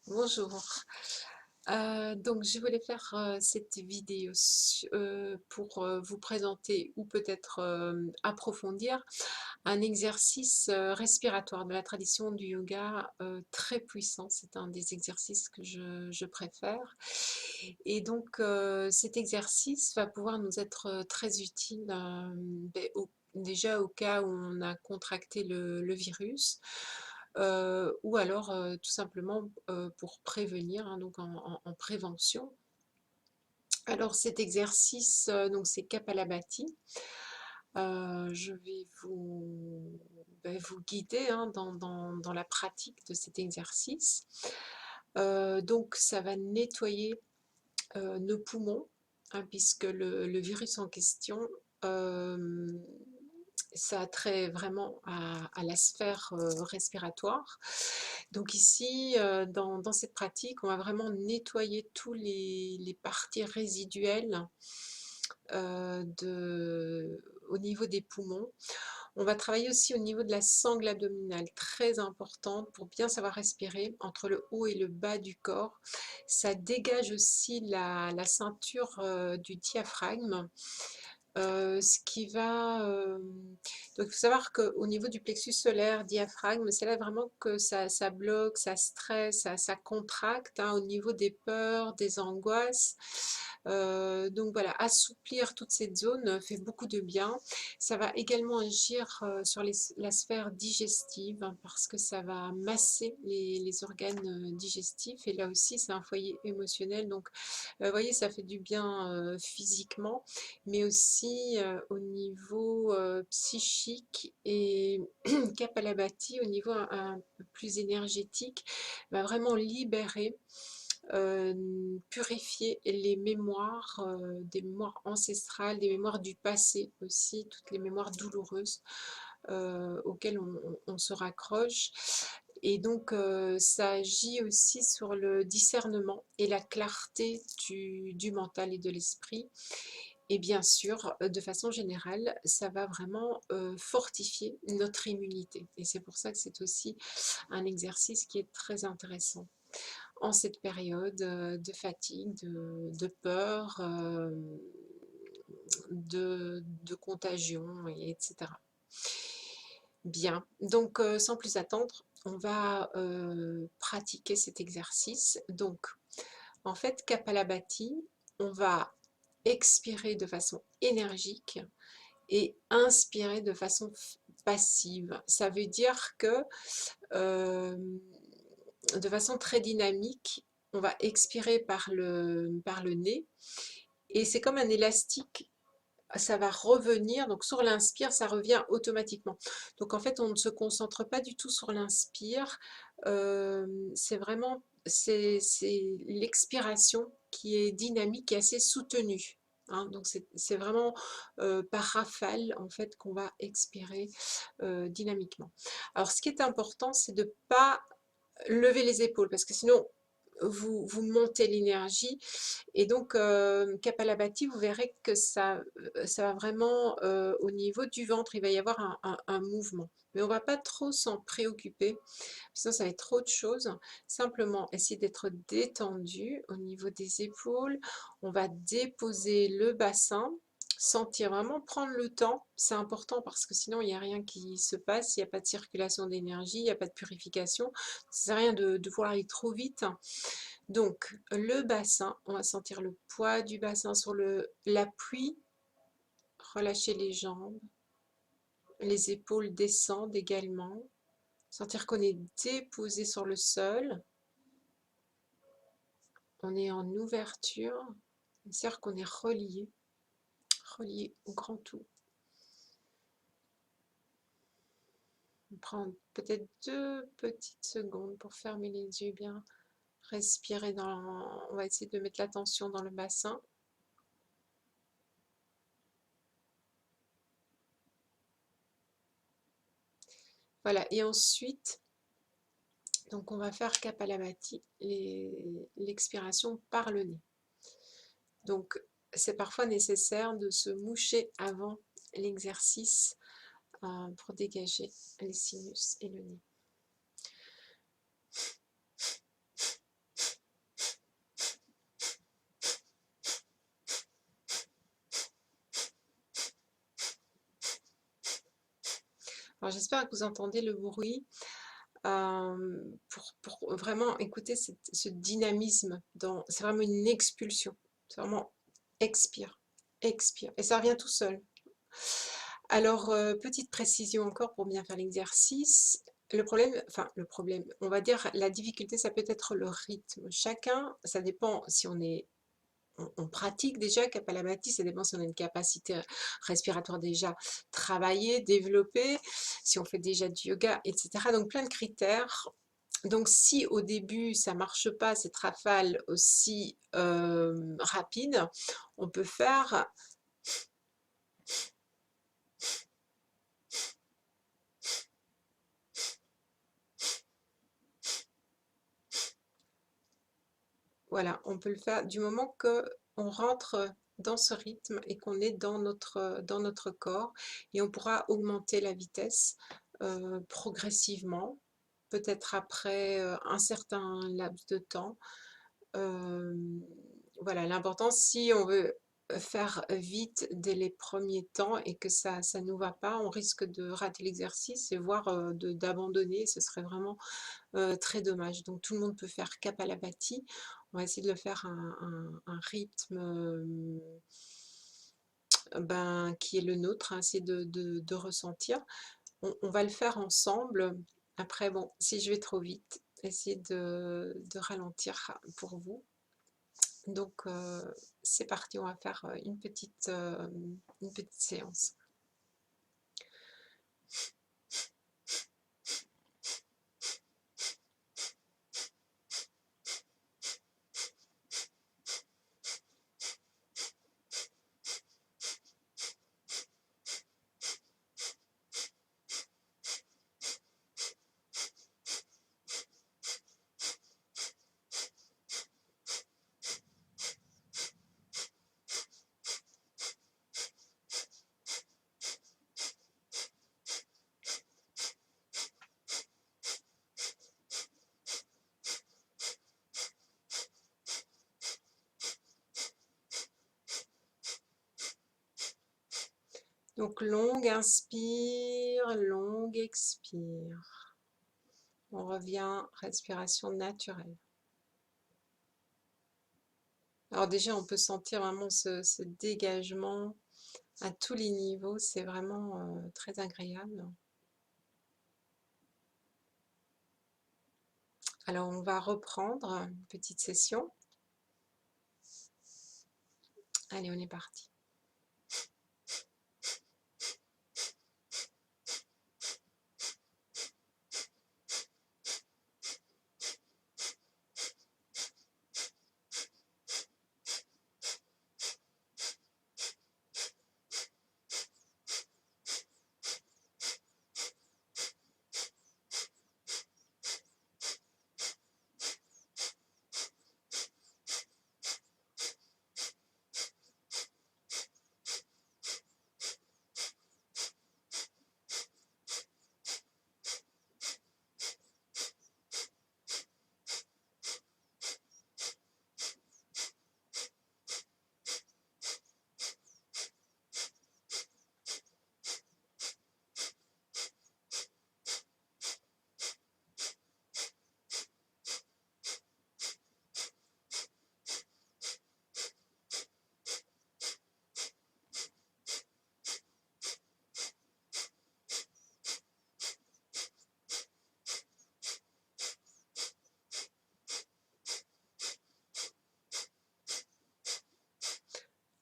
Bonjour. Donc je voulais faire cette vidéo pour vous présenter ou peut-être approfondir un exercice respiratoire de la tradition du yoga très puissant. C'est un des exercices que je préfère. Et donc cet exercice va pouvoir nous être très utile déjà au cas où on a contracté le virus ou alors tout simplement pour prévenir, hein, donc en prévention. Alors cet exercice, donc c'est Kapalabhati. Je vais vous guider hein, dans la pratique de cet exercice. Donc ça va nettoyer nos poumons, hein, puisque le virus en question ça a trait vraiment à la sphère respiratoire. Donc ici, dans cette pratique, on va vraiment nettoyer tous les parties résiduelles au niveau des poumons. On va travailler aussi au niveau de la sangle abdominale, très importante pour bien savoir respirer entre le haut et le bas du corps. Ça dégage aussi la ceinture du diaphragme. Ce qui va... donc il faut savoir qu'au niveau du plexus solaire, diaphragme, c'est là vraiment que ça bloque, ça stresse, ça contracte hein, au niveau des peurs, des angoisses. Donc voilà, assouplir toute cette zone fait beaucoup de bien. Ça va également agir sur la sphère digestive hein, parce que ça va masser les organes digestifs et là aussi c'est un foyer émotionnel. Donc vous voyez, ça fait du bien physiquement mais aussi au niveau psychique et Kapalabhati au niveau un peu plus énergétique va vraiment libérer, purifier les mémoires, des mémoires ancestrales, des mémoires du passé aussi, toutes les mémoires douloureuses auxquelles on se raccroche. Et donc ça agit aussi sur le discernement et la clarté du mental et de l'esprit. Et bien sûr, de façon générale, ça va vraiment fortifier notre immunité. Et c'est pour ça que c'est aussi un exercice qui est très intéressant en cette période de fatigue, de peur, de contagion, etc. Bien, donc sans plus attendre, on va pratiquer cet exercice. Donc, en fait, Kapalabhati, on va expirer de façon énergique et inspirer de façon passive. Ça veut dire que de façon très dynamique, on va expirer par le nez et c'est comme un élastique, ça va revenir, donc sur l'inspire, ça revient automatiquement. Donc en fait, on ne se concentre pas du tout sur l'inspire, c'est vraiment l'expiration qui est dynamique et assez soutenue. Hein, donc c'est vraiment par rafale en fait qu'on va expirer dynamiquement. Alors ce qui est important, c'est de ne pas lever les épaules parce que sinon vous montez l'énergie et donc Kapalabhati, vous verrez que ça va vraiment au niveau du ventre, il va y avoir un mouvement. Mais on ne va pas trop s'en préoccuper, sinon ça va être trop de choses. Simplement essayer d'être détendu au niveau des épaules. On va déposer le bassin, sentir vraiment prendre le temps. C'est important parce que sinon il n'y a rien qui se passe, il n'y a pas de circulation d'énergie, il n'y a pas de purification. Ça sert à rien de vouloir aller trop vite. Donc le bassin, on va sentir le poids du bassin sur l'appui, relâcher les jambes, les épaules descendent également, sentir qu'on est déposé sur le sol, on est en ouverture, c'est-à-dire qu'on est relié au grand tout. On prend peut-être 2 petites secondes pour fermer les yeux, bien respirer on va essayer de mettre l'attention dans le bassin. Voilà, et ensuite, donc on va faire Kapalabhati, l'expiration par le nez. Donc c'est parfois nécessaire de se moucher avant l'exercice pour dégager les sinus et le nez. Alors j'espère que vous entendez le bruit pour vraiment écouter ce dynamisme. C'est vraiment une expulsion. C'est vraiment expire, expire. Et ça revient tout seul. Alors, petite précision encore pour bien faire l'exercice. Le problème, on va dire la difficulté, ça peut être le rythme. Chacun, ça dépend si on pratique déjà Kapalabhati, ça dépend si on a une capacité respiratoire déjà travaillée, développée, si on fait déjà du yoga, etc. Donc plein de critères. Donc si au début ça marche pas, cette rafale aussi rapide, on peut faire voilà, on peut le faire du moment que on rentre dans ce rythme et qu'on est dans notre corps, et on pourra augmenter la vitesse progressivement, peut-être après un certain laps de temps. Voilà, l'important, si on veut faire vite dès les premiers temps et que ça ne nous va pas, on risque de rater l'exercice et voire d'abandonner. Ce serait vraiment très dommage. Donc tout le monde peut faire Kapalabhati. On va essayer de le faire un rythme qui est le nôtre, hein, essayer de ressentir. On va le faire ensemble. Après, bon, si je vais trop vite, essayez de ralentir pour vous. Donc c'est parti, on va faire une petite séance. Donc longue inspire, longue expire. On revient, respiration naturelle. Alors déjà, on peut sentir vraiment ce dégagement à tous les niveaux. C'est vraiment très agréable. Alors, on va reprendre une petite session. Allez, on est parti.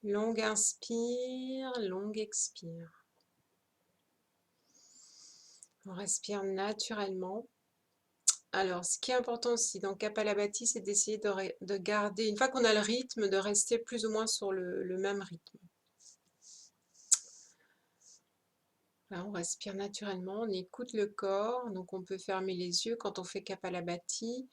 Longue inspire, longue expire. On respire naturellement. Alors, ce qui est important aussi dans Kapalabhati, c'est d'essayer de garder, une fois qu'on a le rythme, de rester plus ou moins sur le même rythme. Là, on respire naturellement, on écoute le corps, donc on peut fermer les yeux quand on fait Kapalabhati.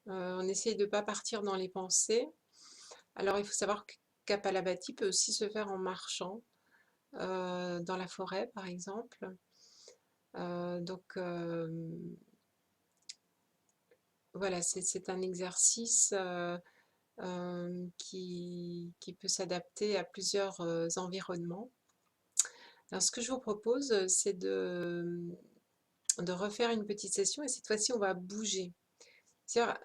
On essaye de ne pas partir dans les pensées. Alors, il faut savoir que Kapalabhati peut aussi se faire en marchant, dans la forêt par exemple. Donc, voilà, c'est un exercice qui peut s'adapter à plusieurs environnements. Alors, ce que je vous propose, c'est de refaire une petite session et cette fois-ci on va bouger. C'est-à-dire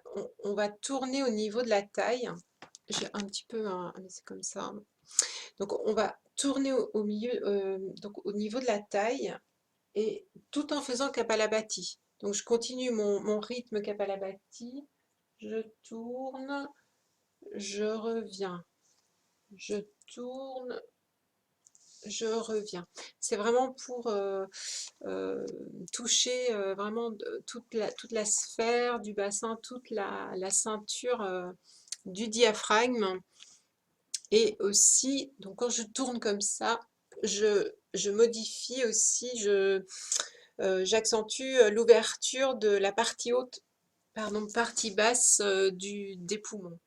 on va tourner au niveau de la taille. J'ai un petit peu mais c'est comme ça. Donc on va tourner au milieu, donc au niveau de la taille et tout en faisant Kapalabhati. Donc je continue mon rythme Kapalabhati. Je tourne, je reviens, je tourne, je reviens. C'est vraiment pour toucher vraiment toute la sphère du bassin, toute la ceinture du diaphragme. Et aussi, donc quand je tourne comme ça, je modifie aussi, j'accentue l'ouverture de la partie haute, pardon, partie basse des poumons.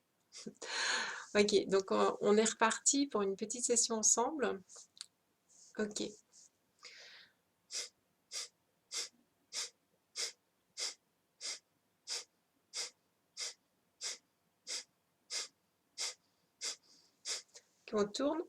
Ok, donc on est reparti pour une petite session ensemble. Ok. On tourne.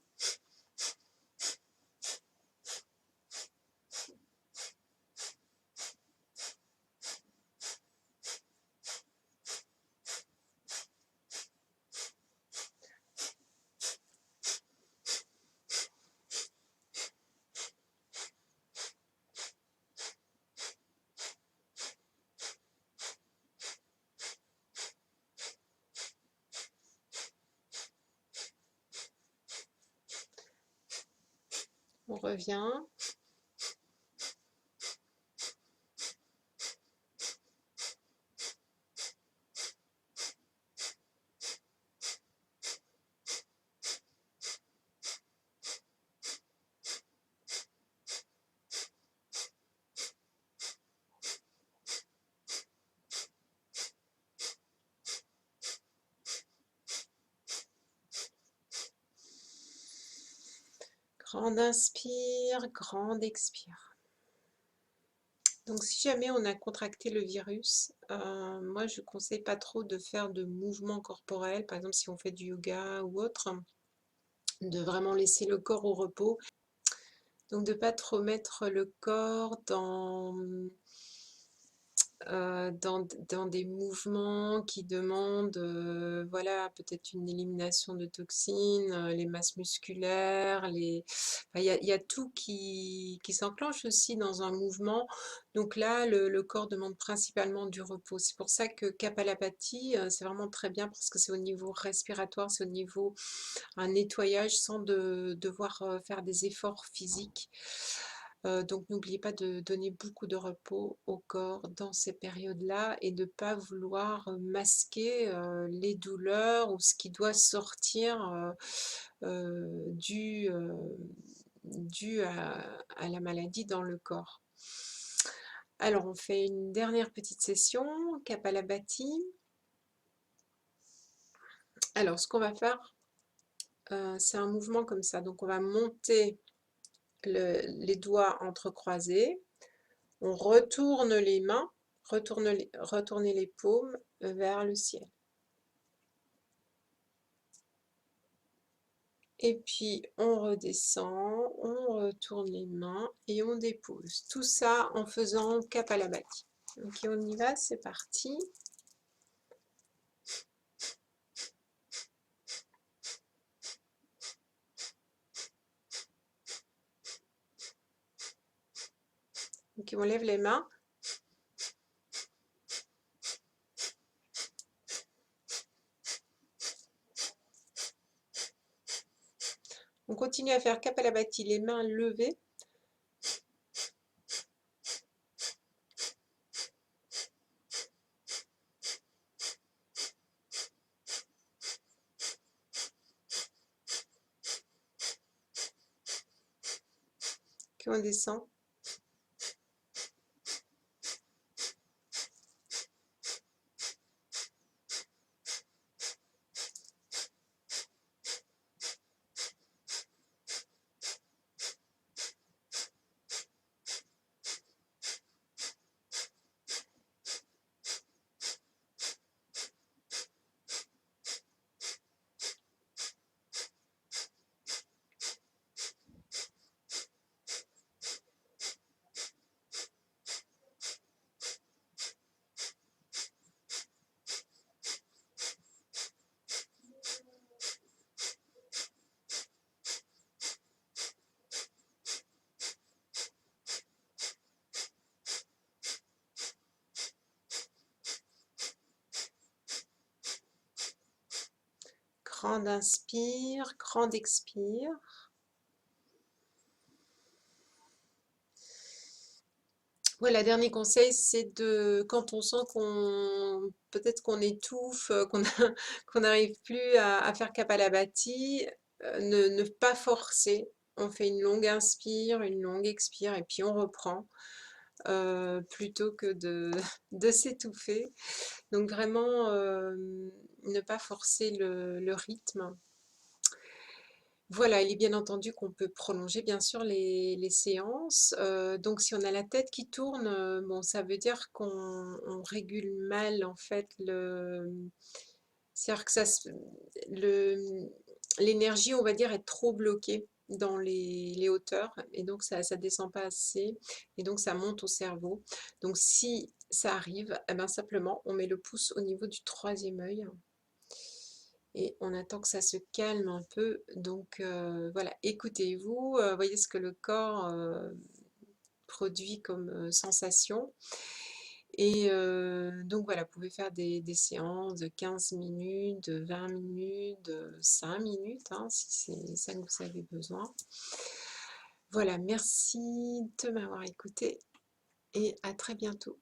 On revient. Grande inspire, grande expire. Donc si jamais on a contracté le virus, moi je ne conseille pas trop de faire de mouvements corporels, par exemple si on fait du yoga ou autre, de vraiment laisser le corps au repos. Donc de ne pas trop mettre le corps dans des mouvements qui demandent voilà, peut-être une élimination de toxines, les masses musculaires, enfin, il y a tout qui s'enclenche aussi dans un mouvement. Donc là, le corps demande principalement du repos. C'est pour ça que Kapalabhati, c'est vraiment très bien parce que c'est au niveau respiratoire, c'est au niveau un nettoyage sans devoir faire des efforts physiques. Donc n'oubliez pas de donner beaucoup de repos au corps dans ces périodes-là et de ne pas vouloir masquer les douleurs ou ce qui doit sortir dû à la maladie dans le corps. Alors on fait une dernière petite session, Kapalabhati. Alors ce qu'on va faire, c'est un mouvement comme ça. Donc on va monter les doigts entrecroisés, on retourne les mains, retournez les paumes vers le ciel. Et puis on redescend, on retourne les mains et on dépose. Tout ça en faisant Kapalabhati. Ok, on y va, c'est parti. Ok, on lève les mains. On continue à faire Kapalabhati, les mains levées. Puis on descend. Grande inspire, grande expire. Voilà, dernier conseil, c'est de, quand on sent qu'on, peut-être qu'on étouffe, qu'on n'arrive plus à faire Kapalabhati, ne pas forcer. On fait une longue inspire, une longue expire, et puis on reprend, plutôt que de s'étouffer. Donc vraiment, ne pas forcer le rythme. Voilà, il est bien entendu qu'on peut prolonger bien sûr les séances. Donc si on a la tête qui tourne, bon, ça veut dire qu'on régule mal en fait c'est-à-dire que l'énergie, on va dire, est trop bloquée dans les hauteurs et donc ça ne descend pas assez et donc ça monte au cerveau. Donc si ça arrive, eh ben, simplement on met le pouce au niveau du troisième œil et on attend que ça se calme un peu. Donc voilà, écoutez-vous, voyez ce que le corps produit comme sensation. Et donc voilà, vous pouvez faire des séances de 15 minutes, de 20 minutes, de 5 minutes, hein, si c'est ça que vous avez besoin. Voilà, merci de m'avoir écouté et à très bientôt.